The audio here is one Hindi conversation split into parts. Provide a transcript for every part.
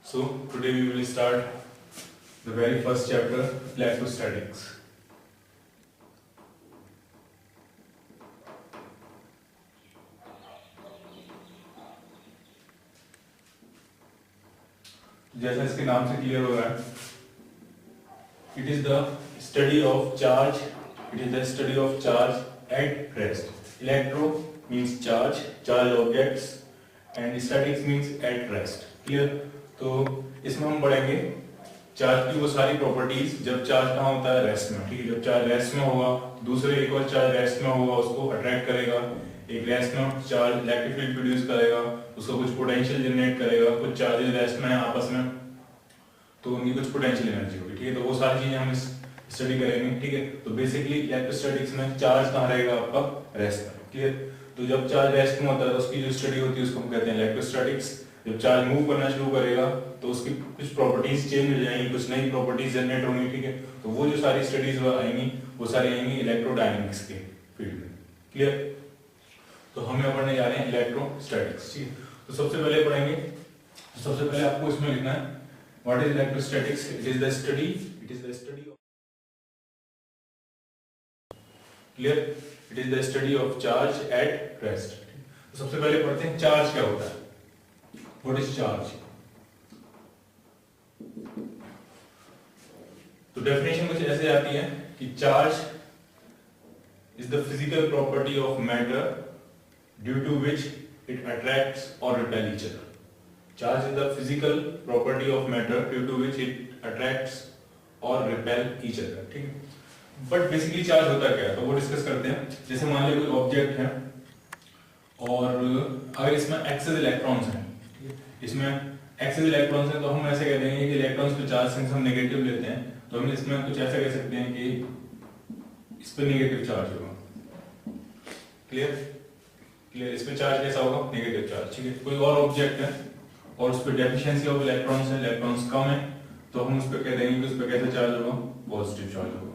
So today we will start the very first chapter, electrostatics. जैसा इसके नाम से क्लियर हो रहा है, it is the study of charge. It is the study of charge at rest. Electro means charge, charge objects, and statics means at rest. Clear? तो इसमें हम पढ़ेंगे चार्ज की वो सारी प्रॉपर्टीज जब चार्ज कहाँ होता है, रेस्ट में. ठीक है, जब चार्ज रेस्ट में होगा, दूसरे एक और चार्ज रेस्ट में होगा, उसको अट्रैक्ट करेगा. एक रेस्ट में चार्ज इलेक्ट्रिक फील्ड प्रोड्यूस करेगा, उसको कुछ पोटेंशियल जनरेट करेगा. कुछ चार्जेस रेस्ट में है आपस में, तो उनकी कुछ पोटेंशियल एनर्जी होगी. ठीक है, तो वो सारी चीजें हम स्टडी करेंगे. ठीक है, तो बेसिकली इलेक्ट्रोस्टैटिक्स में चार्ज कहाँ रहेगा आपका, रेस्ट में. क्लियर? तो जब चार्ज रेस्ट में होता है तो उसकी जो स्टडी होती है उसको हम कहते हैं इलेक्ट्रोस्टैटिक्स. जब चार्ज मूव करना शुरू करेगा तो उसकी कुछ प्रॉपर्टीज चेंज हो जाएंगी, कुछ नई प्रॉपर्टीज जनरेट होंगी. ठीक है, तो वो जो सारी स्टडीज आएंगी वो सारी आएंगी इलेक्ट्रोडायनेमिक्स के फील्ड में. क्लियर? तो हम यहाँ पढ़ने जा रहे हैं इलेक्ट्रोस्टैटिक्स. ठीक है, तो सबसे पहले पढ़ेंगे, सबसे पहले आपको इसमें लिखना है what is electrostatics. It is the study of clear, it is the study of charge at rest. तो सबसे पहले पढ़ते हैं चार्ज क्या होता है. What is charge? तो डेफिनेशन कुछ ऐसे आती है कि charge is the physical property of matter due to which it attracts और repel each other. Charge is the physical property of matter due to which it attracts और रिपेल ईच अदर. ठीक है, बट बेसिकली चार्ज होता क्या है तो वो डिस्कस करते हैं. जैसे मान लीजिए कोई ऑब्जेक्ट है और अगर इसमें एक्सेस इलेक्ट्रॉन्स हैं, इसमें एक्सेस इलेक्ट्रॉन्स हैं, तो हम ऐसे कह देंगे कि इलेक्ट्रॉन्स पे चार्ज सिंस हम नेगेटिव लेते हैं तो हम इसमें कुछ ऐसा कह सकते हैं कि इस पे नेगेटिव चार्ज होगा. क्लियर? क्लियर, इस पे चार्ज कैसा होगा, नेगेटिव चार्ज. ठीक है, कोई और ऑब्जेक्ट है और उस पे डेफिशिएंसी ऑफ इलेक्ट्रॉन्स है, इलेक्ट्रॉन्स कम है, तो हम उस पे कह देंगे कि उस पे कैसा चार्ज होगा, पॉजिटिव चार्ज होगा.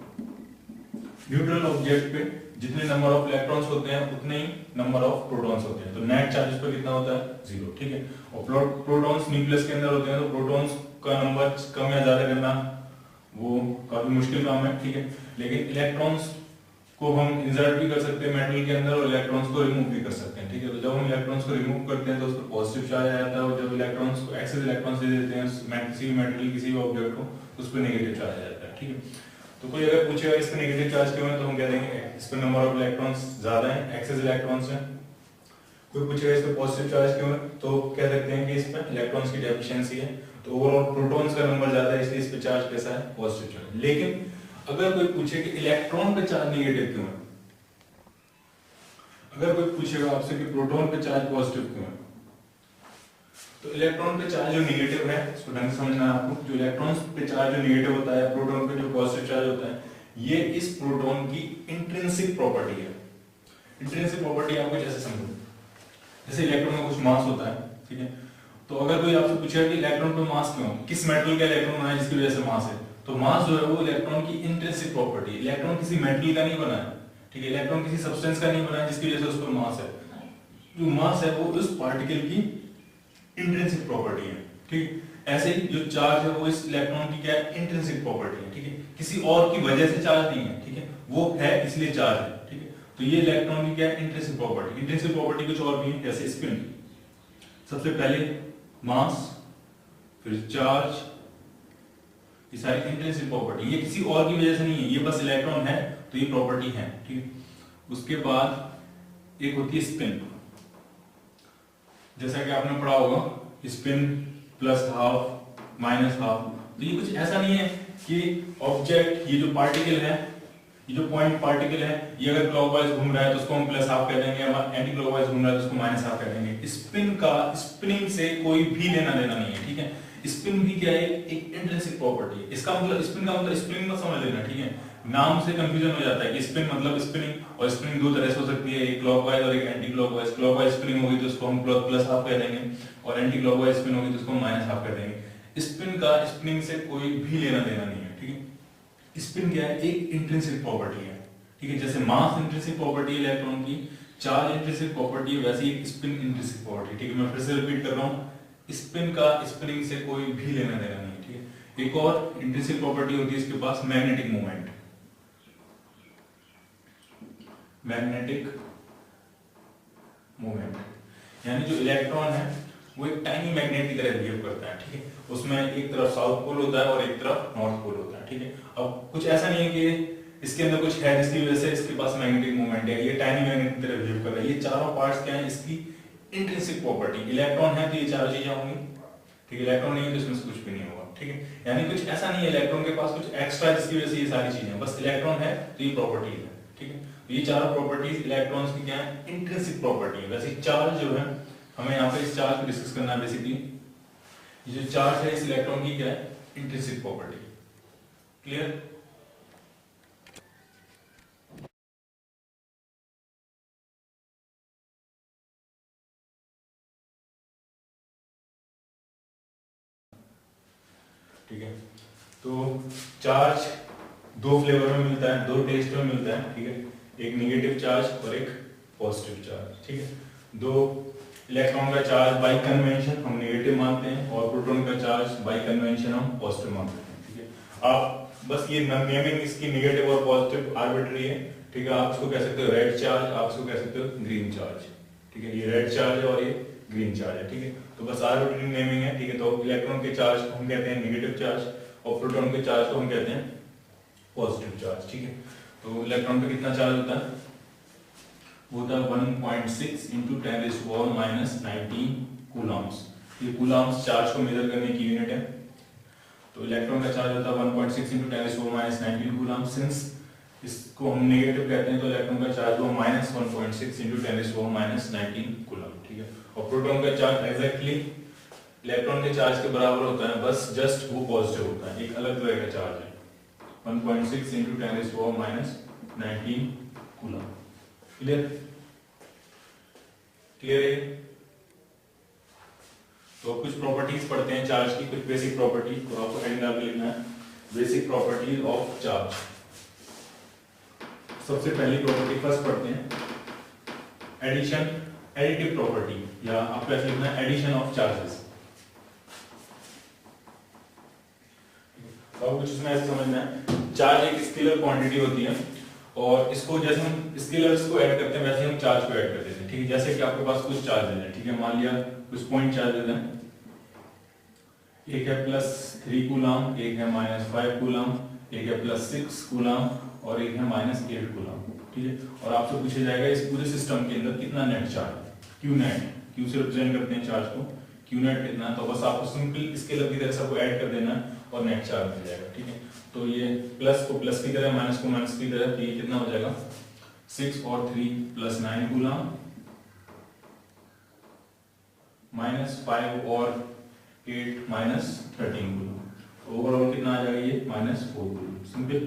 न्यूट्रल ऑब्जेक्ट पे जितने नंबर ऑफ इलेक्ट्रॉन्स होते हैं उतने ही नंबर ऑफ प्रोटॉन्स होते हैं, तो नेट चार्ज पे कितना होता है, 0. ठीक है, और प्रोटॉन्स न्यूक्लियस के अंदर होते हैं तो प्रोटॉन्स का नंबर कम या ज्यादा करना वो काफी मुश्किल काम है. ठीक है, लेकिन इलेक्ट्रॉन्स को हम इंसर्ट भी कर सकते हैं मेटल के अंदर और इलेक्ट्रॉन्स को रिमूव भी कर सकते हैं. ठीक है, तो जब हम इलेक्ट्रॉन्स को रिमूव करते हैं तो उस पर पॉजिटिव चार्ज आ जाता है, और जब इलेक्ट्रॉन्स को एक्सेस इलेक्ट्रॉन्स दे देते हैं किसी भी मेटल किसी भी ऑब्जेक्ट को तो उस पर नेगेटिव चार्ज आ जाता है. ठीक है, तो कोई अगर पूछेगा इस पे नेगेटिव चार्ज क्यों है तो हम कह देंगे इस पे नंबर ऑफ इलेक्ट्रॉन्स ज्यादा हैं, एक्सेस इलेक्ट्रॉन्स हैं. कोई पूछेगा इस पे पॉजिटिव चार्ज क्यों है तो कह सकते हैं कि इस पे इलेक्ट्रॉन्स की डेफिशिएंसी है, तो ओवरऑल प्रोटॉन्स का नंबर ज्यादा है इसलिए इस पे चार्ज कैसा है, पॉजिटिव चार्ज. लेकिन अगर कोई पूछे कि इलेक्ट्रॉन पे चार्ज नेगेटिव क्यों है, अगर कोई पूछेगा आपसे कि प्रोटॉन पे चार्ज पॉजिटिव क्यों है, तो इलेक्ट्रॉन पे चार्ज जो नेगेटिव है इसको ढंग से समझना है आपको. जो इलेक्ट्रॉन्स पे चार्ज जो नेगेटिव होता है, प्रोटॉन पे जो पॉजिटिव चार्ज होता है, ये इस प्रोटॉन की इंट्रिंसिक प्रॉपर्टी है. इंट्रिंसिक प्रॉपर्टी आपको जैसे समझो, जैसे इलेक्ट्रॉन का कुछ मास होता है. ठीक है, तो अगर कोई आपसे पूछेगा कि इलेक्ट्रॉन पे मास क्यों, किस मेटल का इलेक्ट्रॉन बना है जिसकी वजह से मास है, तो मास जो है वो इलेक्ट्रॉन की इंट्रिंसिक प्रॉपर्टी. इलेक्ट्रॉन किसी मेटल का नहीं बना है. ठीक है, इलेक्ट्रॉन किसी सब्सटेंस का नहीं बना है जिसकी वजह से उस पर मास है. जो मास है वो उस पार्टिकल की इंट्रिंसिक प्रॉपर्टी है. ठीक, ऐसे ही जो चार्ज है वो इस इलेक्ट्रॉन की क्या है, इंट्रिंसिक प्रॉपर्टी है. ठीक है, किसी और की वजह से चार्ज नहीं है. ठीक है, वो है इसलिए चार्ज है. ठीक है, तो ये इलेक्ट्रॉन की क्या है, इंट्रिंसिक प्रॉपर्टी. इंट्रिंसिक प्रॉपर्टी कुछ और भी है जैसे स्पिन. सबसे पहले मास, फिर चार्ज, ये सारी इंट्रिंसिक प्रॉपर्टी. ये किसी और की वजह से नहीं है, ये बस इलेक्ट्रॉन है तो ये प्रॉपर्टी है. ठीक, उसके बाद एक होती है स्पिन. जैसा कि आपने पढ़ा होगा spin plus half minus half. तो ये कुछ ऐसा नहीं है कि ऑब्जेक्ट, ये जो पार्टिकल है, ये जो पॉइंट पार्टिकल है, ये अगर क्लॉकवाइज घूम रहा है तो उसको हम प्लस हाफ कह देंगे, एंटी क्लॉकवाइज घूम रहा है तो उसको माइनस हाफ कह देंगे. स्पिन का स्पिनिंग से कोई भी लेना देना नहीं है. ठीक है, स्पिन भी क्या है, एक इंट्रिंसिक प्रॉपर्टी है. इसका मतलब स्पिन का मतलब स्पिनिंग मत समझ लेना. ठीक है, नाम से कंफ्यूजन हो जाता है कि स्पिन मतलब स्पिनिंग, और स्पिनिंग दो तरह से हो सकती है, एक क्लॉकवाइज और एक एंटी क्लॉकवाइज. क्लॉकवाइज स्पिनिंग होगी तो उसको हम प्लस हाफ कह देंगे, और एंटी क्लॉकवाइज स्पिन होगी तो उसको माइनस हाफ कह देंगे. स्पिन का स्पिनिंग से कोई भी लेना देना नहीं है. ठीक है, स्पिन क्या है, एक इंट्रिंसिक प्रॉपर्टी है. ठीक है, जैसे मास इंट्रिंसिक प्रॉपर्टी इलेक्ट्रॉन की, चार्ज इंट्रिंसिक प्रॉपर्टी वैसे ही स्पिन इंट्रिंसिक प्रॉपर्टी। ठीक है, मैं फिर से रिपीट कर रहा हूँ, स्पिन का स्पिनिंग से कोई भी लेना देना नहीं। ठीक है, एक और इंट्रिंसिक प्रॉपर्टी होती है इसके पास, मैग्नेटिक मोमेंट। मैग्नेटिक मोमेंट यानी जो इलेक्ट्रॉन है वो एक टाइनी मैग्नेट की तरह बिहेव करता है। ठीक है, उसमें एक तरफ साउथ पोल होता है और एक तरफ नॉर्थ पोल होता है। ठीक है, अब कुछ ऐसा नहीं है कि इसके अंदर कुछ है जिसकी वजह से इसके पास मैग्नेटिक मोमेंट है, ये टाइनी मैग्नेट की तरह बिहेव कर रहा है। ये चारों पार्ट्स क्या है इसकी इंट्रिंसिक प्रॉपर्टी। इलेक्ट्रॉन है तो ये चारों चीजें होंगी। ठीक है, इलेक्ट्रॉन नहीं है तो इसमें से कुछ भी नहीं होगा। ठीक है, यानी कुछ ऐसा नहीं है इलेक्ट्रॉन के पास कुछ एक्स्ट्रा जिसकी वजह से ये सारी चीजें, बस इलेक्ट्रॉन है तो ये प्रॉपर्टीज है। ठीक है, तो ये चारों प्रॉपर्टीज इलेक्ट्रॉन्स की क्या है, इंट्रिंसिक प्रॉपर्टी है। वैसे चार्ज जो है, हमें यहाँ पे इस चार्ज को डिस्कस करना है। बेसिकली ये जो चार्ज है इस इलेक्ट्रॉन की क्या है, इंट्रिंसिक प्रॉपर्टी। क्लियर? ठीक है, तो चार्ज दो फ्लेवर में मिलता है, दो टेस्ट में मिलता है। ठीक है, एक नेगेटिव चार्ज और एक पॉजिटिव चार्ज। ठीक है, दो इलेक्ट्रॉन का चार्ज बाय कन्वेंशन हम नेगेटिव मानते हैं और प्रोटॉन का चार्ज बाय कन्वेंशन हम पॉजिटिव मानते हैं। ठीक है, आप बस ये नेमिंग इसकी नेगेटिव और पॉजिटिव आर्बिट्री है। ठीक है, आप इसको कह सकते हो रेड चार्ज, आप इसको कह सकते हो ग्रीन चार्ज। ठीक है, ये रेड चार्ज है और ये ग्रीन चार्ज है। ठीक है, तो बस आर्बिट्री नेमिंग है। ठीक है, तो इलेक्ट्रॉन के चार्ज को हम कहते हैं नेगेटिव चार्ज और प्रोटॉन के चार्ज को हम कहते हैं पॉजिटिव चार्ज। ठीक है, तो इलेक्ट्रॉन पे कितना चार्ज होता है, वो होता है 1.6 into 10⁻⁻19 कूलम्स। ये कूलम्स चार्ज को मेजर करने की यूनिट है। तो इलेक्ट्रॉन का चार्ज होता है 1.6 into 10⁻⁻19 कूलम। सिंस इसको हम नेगेटिव कहते हैं तो इलेक्ट्रॉन का चार्ज होगा -1.6 into 10⁻⁻19 कूलम। ठीक है, और प्रोटॉन का चार्ज एग्जैक्टली इलेक्ट्रॉन के चार्ज के बराबर होता है, बस जस्ट वो पॉजिटिव होता है, एक अलग तरह का चार्ज है। 1.6 into 10⁻⁻19 कूलम। क्लियर? क्लियर है? तो कुछ प्रॉपर्टीज पढ़ते हैं चार्ज की, कुछ बेसिक प्रॉपर्टी, तो आपको हेडिंग डाल के लिखना है बेसिक प्रॉपर्टीज ऑफ चार्ज। सबसे पहली प्रॉपर्टी फर्स्ट पढ़ते हैं, एडिशन, एडिटिव प्रॉपर्टी, या आपको ऐसे लिखना है एडिशन ऑफ चार्जेस। तो कुछ इसमें ऐसे समझना है, चार्ज एक स्केलर क्वांटिटी होती है और इसको जैसे हम स्केलर्स को ऐड करते हैं वैसे हम चार्ज को ऐड कर देते हैं। ठीक है, जैसे कि आपके पास कुछ चार्ज है। ठीक है, मान लिया कुछ पॉइंट चार्ज है, एक है +3 कूलम, एक है -5 कूलम, एक है +6 कूलम और एक है -8 कूलम। ठीक है, और आपसे पूछा जाएगा इस पूरे सिस्टम के अंदर कितना नेट चार्ज है, क्यू नेट, क्यू से रिप्रेजेंट करते हैं चार्ज को, क्यू नेट कितना है, तो बस आपको सिंपल स्केलर की तरह सबको ऐड कर देना है और नेट चार्ज मिल जाएगा। ठीक है, तो ये प्लस को प्लस की तरह, माइनस को माइनस की तरह, तो ये कितना हो जाएगा 6 और 3 +9 कूलम, -5 और 8 -13 कूलम। ओवरऑल कितना आ जाएगा ये -4 कूलम। सिंपल।